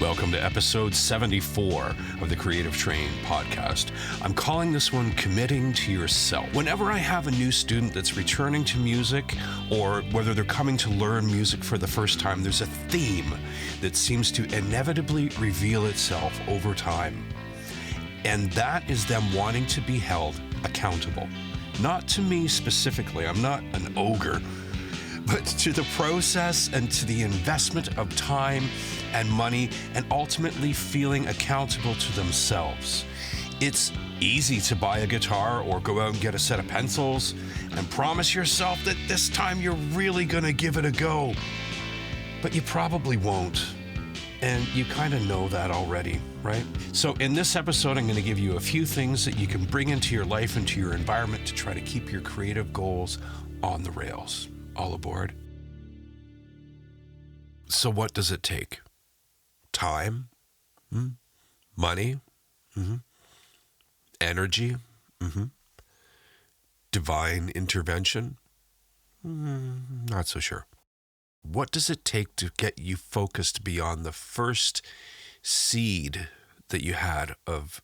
Welcome to episode 74 of the Creative Train podcast. I'm calling this one Committing to Yourself. Whenever I have a new student that's returning to music, or whether they're coming to learn music for the first time, there's a theme that seems to inevitably reveal itself over time. And that is them wanting to be held accountable. Not to me specifically, I'm not an ogre, but to the process and to the investment of time and money, and ultimately feeling accountable to themselves. It's easy to buy a guitar or go out and get a set of pencils and promise yourself that this time you're really gonna give it a go. But you probably won't. And you kind of know that already, right? So in this episode, I'm going to give you a few things that you can bring into your life, into your environment to try to keep your creative goals on the rails. All aboard. So what does it take? Time? Money? Energy? Divine intervention? Not so sure. What does it take to get you focused beyond the first seed that you had of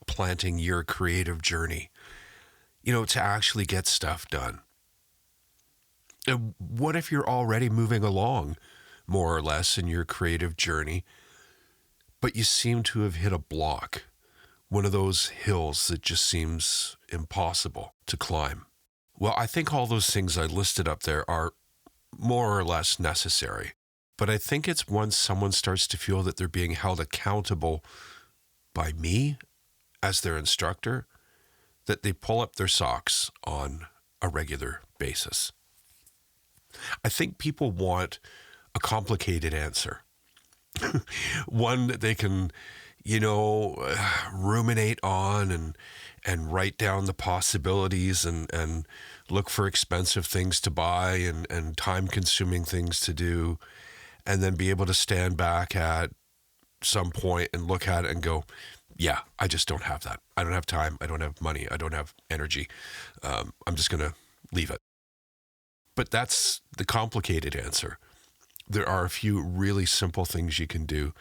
planting your creative journey? To actually get stuff done. And what if you're already moving along, more or less, in your creative journey, but you seem to have hit a block, one of those hills that just seems impossible to climb? Well, I think all those things I listed up there are more or less necessary. But I think it's once someone starts to feel that they're being held accountable by me as their instructor, that they pull up their socks on a regular basis. I think people want a complicated answer. One that they can, ruminate on and write down the possibilities and look for expensive things to buy and time-consuming things to do, and then be able to stand back at some point and look at it and go, yeah, I just don't have that. I don't have time. I don't have money. I don't have energy. I'm just going to leave it. But that's the complicated answer. There are a few really simple things you can do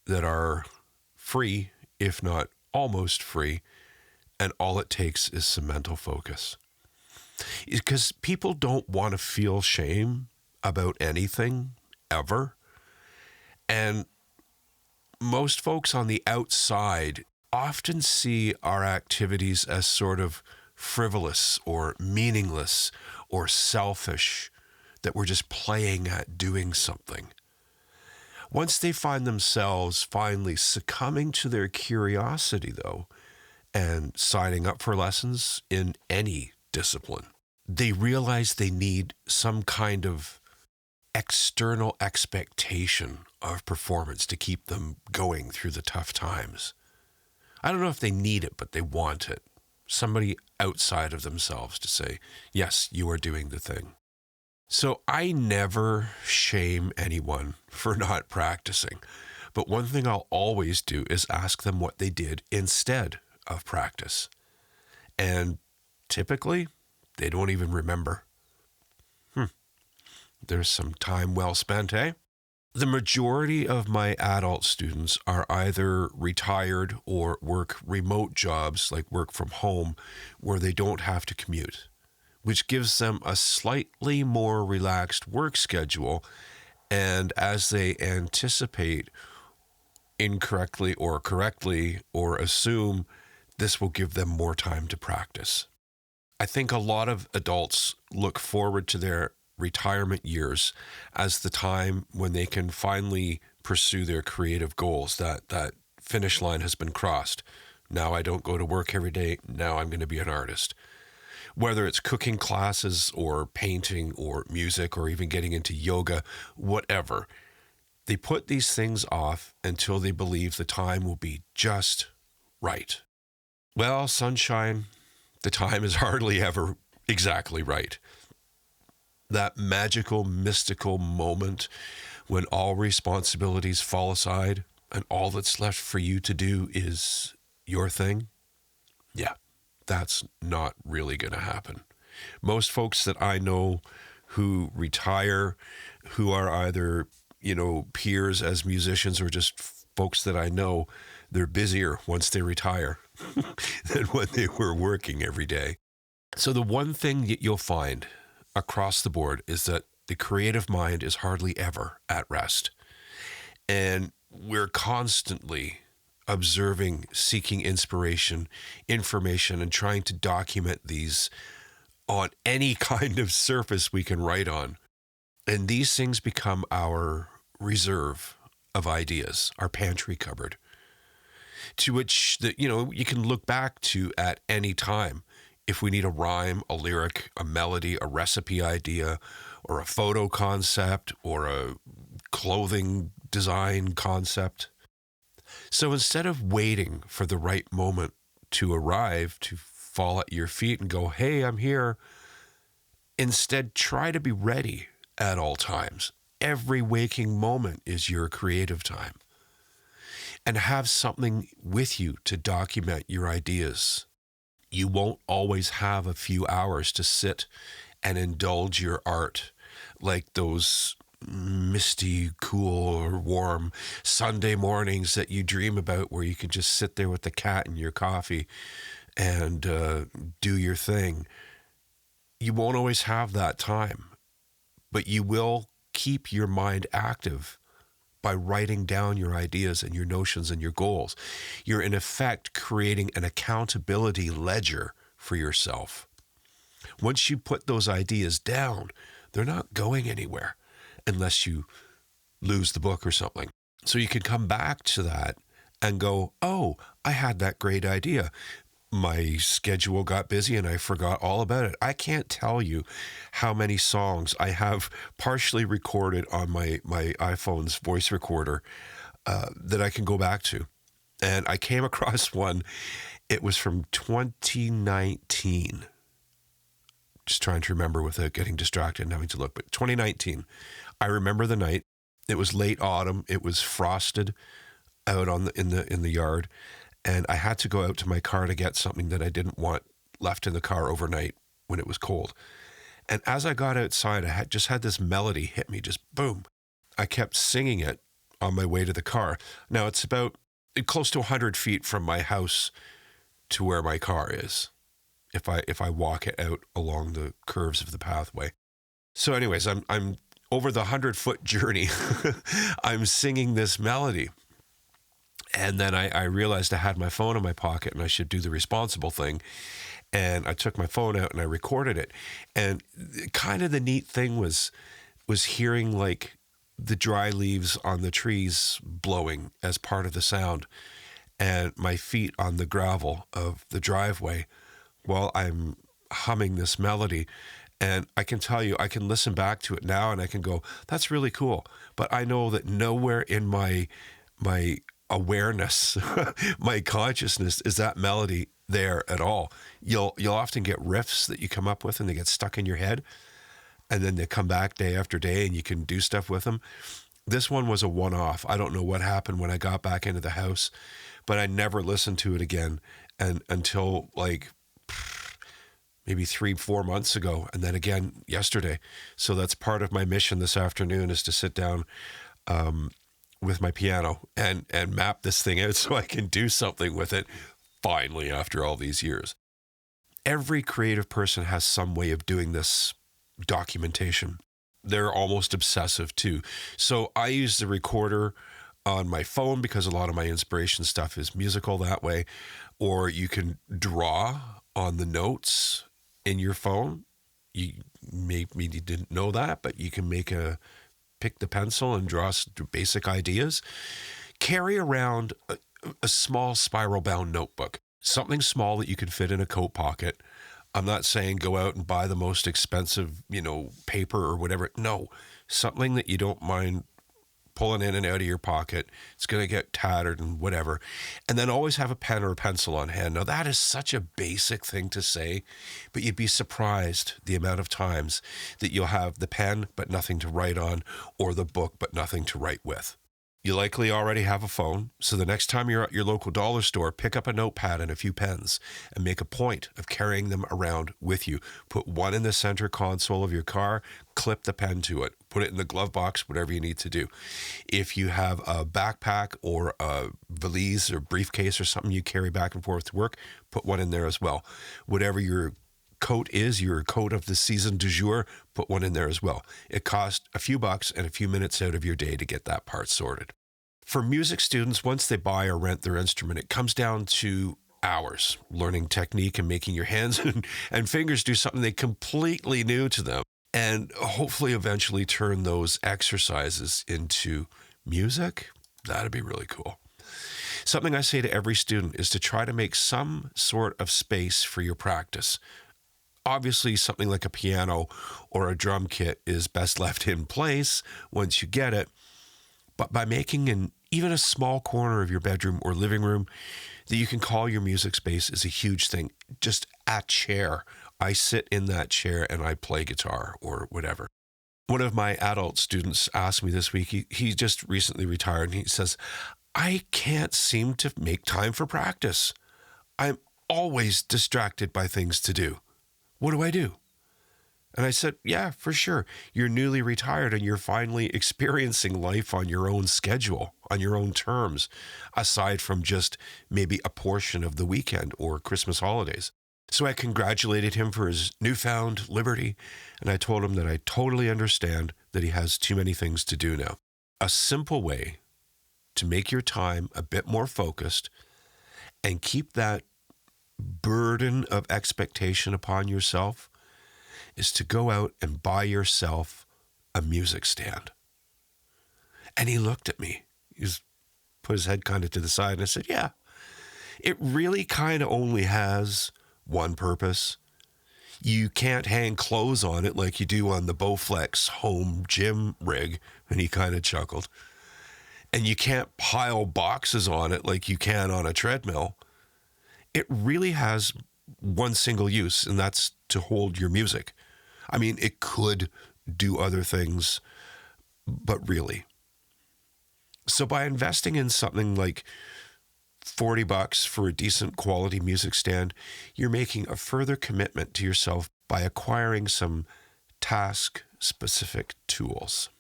that are free, if not almost free, and all it takes is some mental focus. Because people don't want to feel shame about anything, ever. And most folks on the outside often see our activities as sort of frivolous or meaningless or selfish, that we're just playing at doing something. Once they find themselves finally succumbing to their curiosity, though, and signing up for lessons in any discipline, they realize they need some kind of external expectation of performance to keep them going through the tough times. I don't know if they need it, but they want it. Somebody outside of themselves to say, yes, you are doing the thing. So I never shame anyone for not practicing. But one thing I'll always do is ask them what they did instead of practice. And typically, they don't even remember. There's some time well spent, eh? The majority of my adult students are either retired or work remote jobs, like work from home, where they don't have to commute, which gives them a slightly more relaxed work schedule. And as they anticipate incorrectly or correctly, or assume, this will give them more time to practice. I think a lot of adults look forward to their retirement years as the time when they can finally pursue their creative goals, that finish line has been crossed. Now I don't go to work every day. Now I'm going to be an artist. Whether it's cooking classes or painting or music or even getting into yoga, whatever, they put these things off until they believe the time will be just right. Well, sunshine, the time is hardly ever exactly right. That magical, mystical moment when all responsibilities fall aside and all that's left for you to do is your thing. Yeah, that's not really going to happen. Most folks that I know who retire, who are either, peers as musicians or just folks that I know, they're busier once they retire than when they were working every day. So the one thing that you'll find across the board is that the creative mind is hardly ever at rest. And we're constantly observing, seeking inspiration, information, and trying to document these on any kind of surface we can write on. And these things become our reserve of ideas, our pantry cupboard, to which you can look back to at any time if we need a rhyme, a lyric, a melody, a recipe idea, or a photo concept, or a clothing design concept. So instead of waiting for the right moment to arrive, to fall at your feet and go, hey, I'm here, instead try to be ready at all times. Every waking moment is your creative time. And have something with you to document your ideas. You won't always have a few hours to sit and indulge your art like those misty, cool, or warm Sunday mornings that you dream about, where you can just sit there with the cat and your coffee and do your thing. You won't always have that time, but you will keep your mind active by writing down your ideas and your notions and your goals. You're in effect creating an accountability ledger for yourself. Once you put those ideas down, they're not going anywhere unless you lose the book or something. So you can come back to that and go, oh, I had that great idea. My schedule got busy and I forgot all about it. I can't tell you how many songs I have partially recorded on my iPhone's voice recorder that I can go back to. And I came across one. It was from 2019. Just trying to remember without getting distracted and having to look. But 2019, I remember the night. It was late autumn. It was frosted out in the yard. And I had to go out to my car to get something that I didn't want left in the car overnight when it was cold. And as I got outside, I just had this melody hit me, just boom. I kept singing it on my way to the car. Now, it's about close to 100 feet from my house to where my car is, if I walk it out along the curves of the pathway. So anyways, I'm over the 100-foot journey. I'm singing this melody. And then I realized I had my phone in my pocket and I should do the responsible thing. And I took my phone out and I recorded it. And kind of the neat thing was hearing like the dry leaves on the trees blowing as part of the sound, and my feet on the gravel of the driveway while I'm humming this melody. And I can tell you, I can listen back to it now and I can go, that's really cool. But I know that nowhere in my awareness, my consciousness, is that melody there at all. You'll often get riffs that you come up with and they get stuck in your head, and then they come back day after day and you can do stuff with them. This one was a one-off. I don't know what happened when I got back into the house, but I never listened to it again until like maybe 3-4 months ago, and then again yesterday. So that's part of my mission this afternoon, is to sit down with my piano and map this thing out so I can do something with it finally after all these years. Every creative person has some way of doing this documentation. They're almost obsessive too. So I use the recorder on my phone because a lot of my inspiration stuff is musical that way. Or you can draw on the notes in your phone. You maybe didn't know that, but you can pick the pencil and draw basic ideas. Carry around a small spiral-bound notebook, something small that you can fit in a coat pocket. I'm not saying go out and buy the most expensive, paper or whatever. No, something that you don't mind pulling in and out of your pocket. It's going to get tattered and whatever. And then always have a pen or a pencil on hand. Now, that is such a basic thing to say, but you'd be surprised the amount of times that you'll have the pen but nothing to write on, or the book but nothing to write with. You likely already have a phone, so the next time you're at your local dollar store, pick up a notepad and a few pens and make a point of carrying them around with you. Put one in the center console of your car, clip the pen to it, put it in the glove box, whatever you need to do. If you have a backpack or a valise or briefcase or something you carry back and forth to work, put one in there as well. Whatever your coat is, your coat of the season du jour, put one in there as well. It costs a few bucks and a few minutes out of your day to get that part sorted. For music students, once they buy or rent their instrument, it comes down to hours learning technique and making your hands and fingers do something completely new to them, and hopefully eventually turn those exercises into music. That'd be really cool. Something I say to every student is to try to make some sort of space for your practice. Obviously, something like a piano or a drum kit is best left in place once you get it, but by making even a small corner of your bedroom or living room that you can call your music space is a huge thing. Just a chair. I sit in that chair and I play guitar or whatever. One of my adult students asked me this week, he just recently retired, and he says, I can't seem to make time for practice. I'm always distracted by things to do. What do I do? And I said, yeah, for sure. You're newly retired and you're finally experiencing life on your own schedule, on your own terms, aside from just maybe a portion of the weekend or Christmas holidays. So I congratulated him for his newfound liberty, and I told him that I totally understand that he has too many things to do now. A simple way to make your time a bit more focused and keep that burden of expectation upon yourself is to go out and buy yourself a music stand. And he looked at me. He put his head kind of to the side, and I said, yeah, it really kind of only has one purpose. You can't hang clothes on it like you do on the Bowflex home gym rig. And he kind of chuckled. And you can't pile boxes on it like you can on a treadmill. It really has one single use, and that's to hold your music. I mean, it could do other things, but really. So by investing in something like $40 for a decent quality music stand, you're making a further commitment to yourself by acquiring some task-specific tools.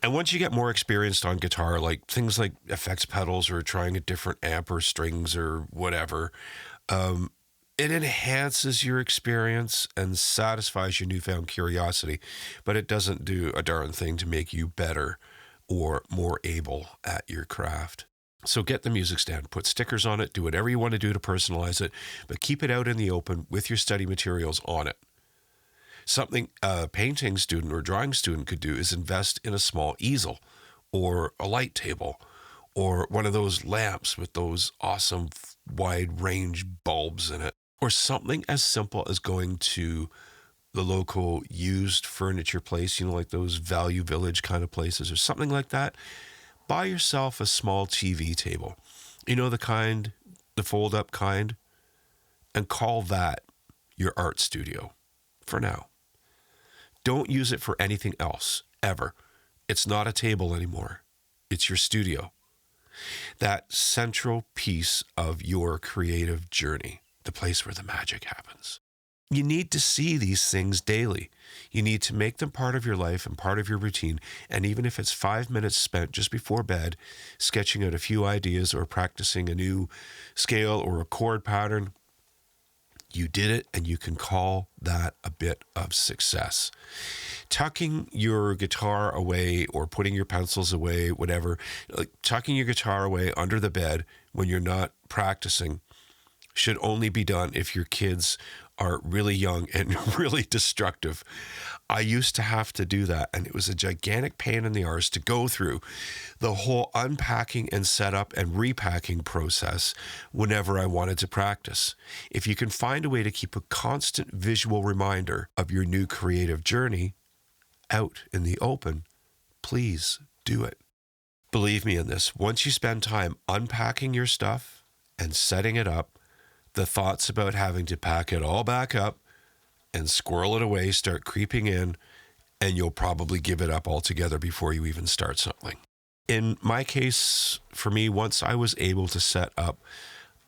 And once you get more experienced on guitar, like things like effects pedals or trying a different amp or strings or whatever, it enhances your experience and satisfies your newfound curiosity, but it doesn't do a darn thing to make you better or more able at your craft. So get the music stand, put stickers on it, do whatever you want to do to personalize it, but keep it out in the open with your study materials on it. Something a painting student or drawing student could do is invest in a small easel or a light table or one of those lamps with those awesome wide range bulbs in it, or something as simple as going to the local used furniture place, like those Value Village kind of places or something like that. Buy yourself a small TV table, the fold up kind, and call that your art studio for now. Don't use it for anything else, ever. It's not a table anymore. It's your studio. That central piece of your creative journey, the place where the magic happens. You need to see these things daily. You need to make them part of your life and part of your routine. And even if it's 5 minutes spent just before bed, sketching out a few ideas or practicing a new scale or a chord pattern, you did it, and you can call that a bit of success. Tucking your guitar away or putting your pencils away, whatever, like tucking your guitar away under the bed when you're not practicing should only be done if your kids are really young and really destructive. I used to have to do that, and it was a gigantic pain in the arse to go through the whole unpacking and setup and repacking process whenever I wanted to practice. If you can find a way to keep a constant visual reminder of your new creative journey out in the open, please do it. Believe me in this, once you spend time unpacking your stuff and setting it up, the thoughts about having to pack it all back up and squirrel it away start creeping in, and you'll probably give it up altogether before you even start something. In my case, for me, once I was able to set up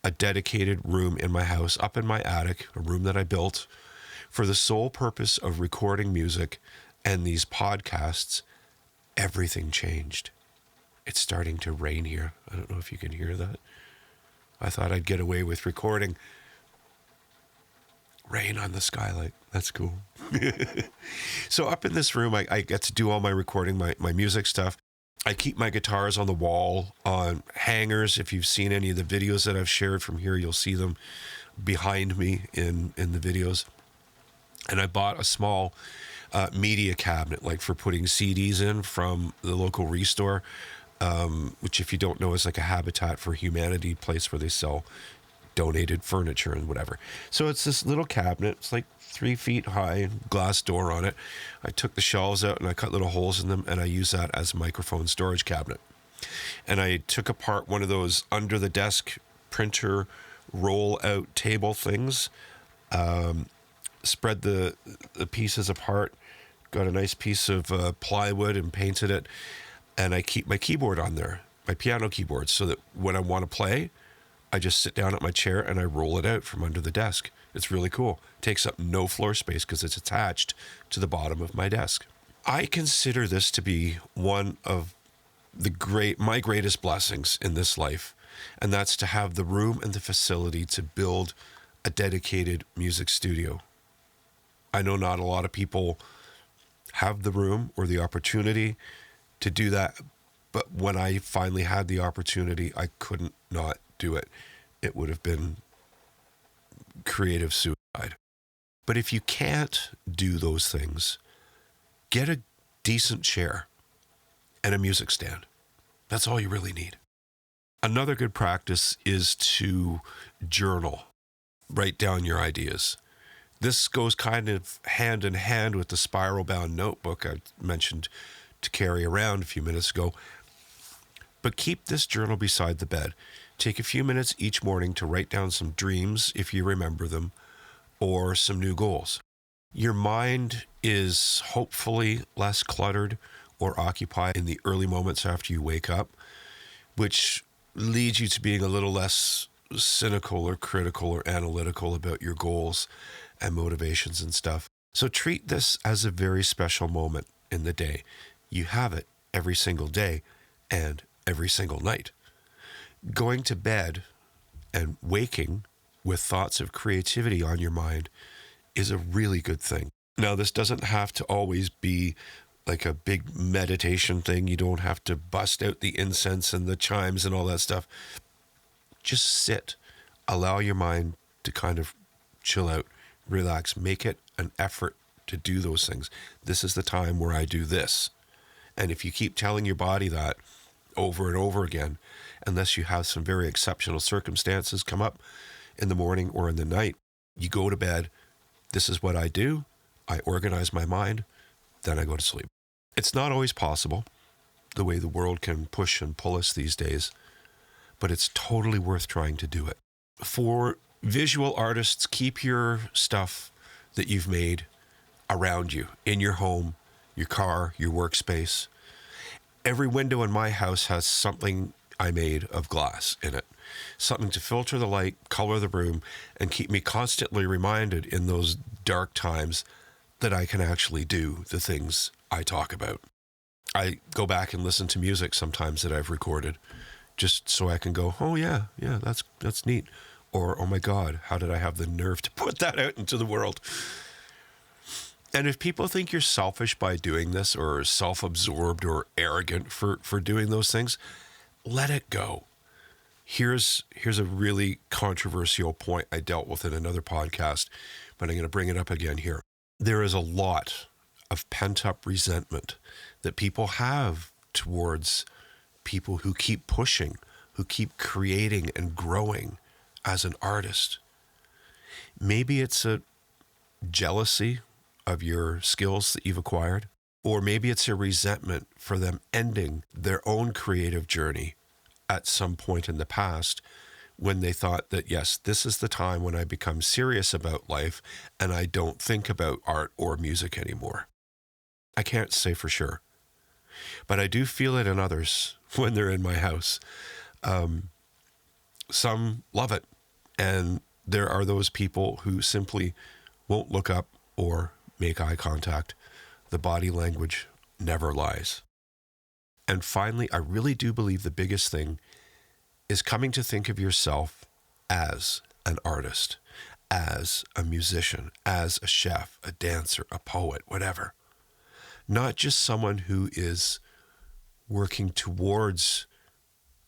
a dedicated room in my house, up in my attic, a room that I built for the sole purpose of recording music and these podcasts, everything changed. It's starting to rain here. I don't know if you can hear that. I thought I'd get away with recording rain on the skylight. That's cool. So up in this room, I get to do all my recording, my music stuff. I keep my guitars on the wall, on hangers. If you've seen any of the videos that I've shared from here, you'll see them behind me in the videos. And I bought a small media cabinet, like for putting CDs in from the local Restore, which, if you don't know, is like a Habitat for Humanity place where they sell donated furniture and whatever. So it's this little cabinet. It's like 3 feet high, glass door on it. I took the shelves out and I cut little holes in them, and I use that as a microphone storage cabinet. And I took apart one of those under the desk printer roll out table things, spread the pieces apart, got a nice piece of plywood and painted it, and I keep my keyboard on there, my piano keyboard, so that when I want to play, I just sit down at my chair and I roll it out from under the desk. It's really cool. It takes up no floor space because it's attached to the bottom of my desk. I consider this to be one of my greatest blessings in this life, and that's to have the room and the facility to build a dedicated music studio. I know not a lot of people have the room or the opportunity to do that, but when I finally had the opportunity, I couldn't not do it. It would have been creative suicide. But if you can't do those things, get a decent chair and a music stand. That's all you really need. Another good practice is to journal. Write down your ideas. This goes kind of hand in hand with the spiral-bound notebook I mentioned to carry around a few minutes ago. But keep this journal beside the bed. Take a few minutes each morning to write down some dreams, if you remember them, or some new goals. Your mind is hopefully less cluttered or occupied in the early moments after you wake up, which leads you to being a little less cynical or critical or analytical about your goals and motivations and stuff. So treat this as a very special moment in the day. You have it every single day and every single night. Going to bed and waking with thoughts of creativity on your mind is a really good thing. Now, this doesn't have to always be like a big meditation thing. You don't have to bust out the incense and the chimes and all that stuff. Just sit. Allow your mind to kind of chill out, relax, make it an effort to do those things. This is the time where I do this. And if you keep telling your body that over and over again, unless you have some very exceptional circumstances come up in the morning or in the night, you go to bed, this is what I do, I organize my mind, then I go to sleep. It's not always possible, the way the world can push and pull us these days, but it's totally worth trying to do it. For visual artists, keep your stuff that you've made around you, in your home, your car, your workspace. Every window in my house has something I made of glass in it, something to filter the light, color the room, and keep me constantly reminded in those dark times that I can actually do the things I talk about. I go back and listen to music sometimes that I've recorded, just so I can go, oh yeah, that's neat. Or, oh my God, how did I have the nerve to put that out into the world? And if people think you're selfish by doing this, or self-absorbed or arrogant for doing those things, let it go. Here's a really controversial point I dealt with in another podcast, but I'm going to bring it up again here. There is a lot of pent-up resentment that people have towards people who keep pushing, who keep creating and growing as an artist. Maybe it's a jealousy of your skills that you've acquired, or maybe it's a resentment for them ending their own creative journey at some point in the past when they thought that, yes, this is the time when I become serious about life and I don't think about art or music anymore. I can't say for sure. but I do feel it in others when they're in my house. Some love it, and there are those people who simply won't look up or make eye contact. The body language never lies. And finally, I really do believe the biggest thing is coming to think of yourself as an artist, as a musician, as a chef, a dancer, a poet, whatever. Not just someone who is working towards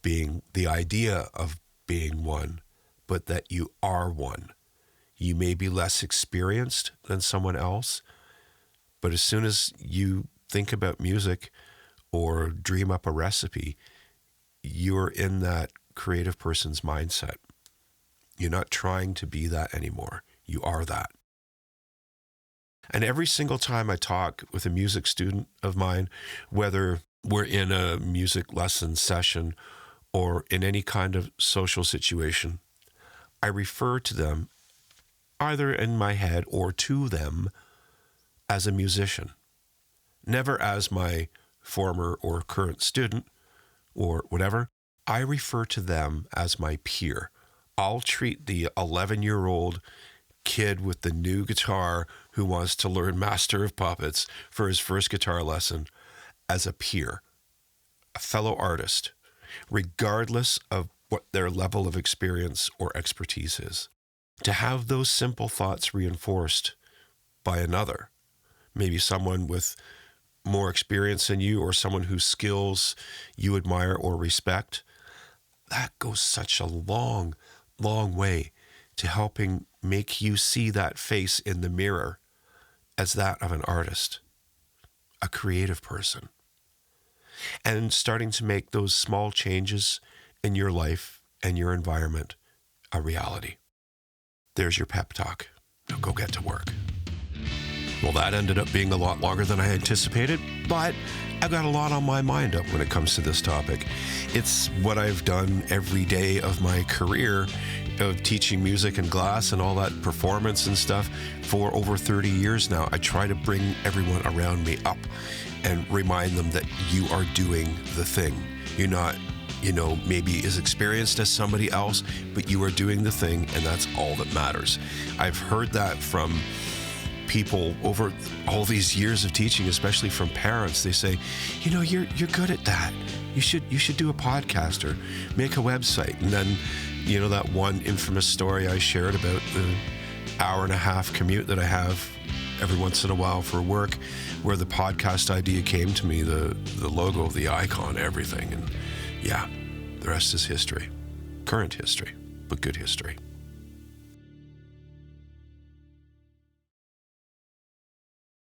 being the idea of being one, but that you are one. You may be less experienced than someone else, but as soon as you think about music or dream up a recipe, you're in that creative person's mindset. You're not trying to be that anymore. You are that. And every single time I talk with a music student of mine, whether we're in a music lesson session or in any kind of social situation, I refer to them either in my head or to them as a musician, never as my former or current student or whatever. I refer to them as my peer. I'll treat the 11-year-old kid with the new guitar who wants to learn Master of Puppets for his first guitar lesson as a peer, a fellow artist, regardless of what their level of experience or expertise is. To have those simple thoughts reinforced by another, maybe someone with more experience than you or someone whose skills you admire or respect, that goes such a long, long way to helping make you see that face in the mirror as that of an artist, a creative person, and starting to make those small changes in your life and your environment a reality. There's your pep talk. Now go get to work. Well, that ended up being a lot longer than I anticipated, but I've got a lot on my mind up when it comes to this topic. It's what I've done every day of my career of teaching music and glass and all that performance and stuff for over 30 years now. I try to bring everyone around me up and remind them that you are doing the thing. You're not, maybe as experienced as somebody else, but you are doing the thing, and that's all that matters. I've heard that from people over all these years of teaching, especially from parents. They say, you're good at that. You should do a podcast or make a website. And then, that one infamous story I shared about the hour-and-a-half commute that I have every once in a while for work, where the podcast idea came to me, the logo, the icon, everything. And yeah, the rest is history. Current history, but good history.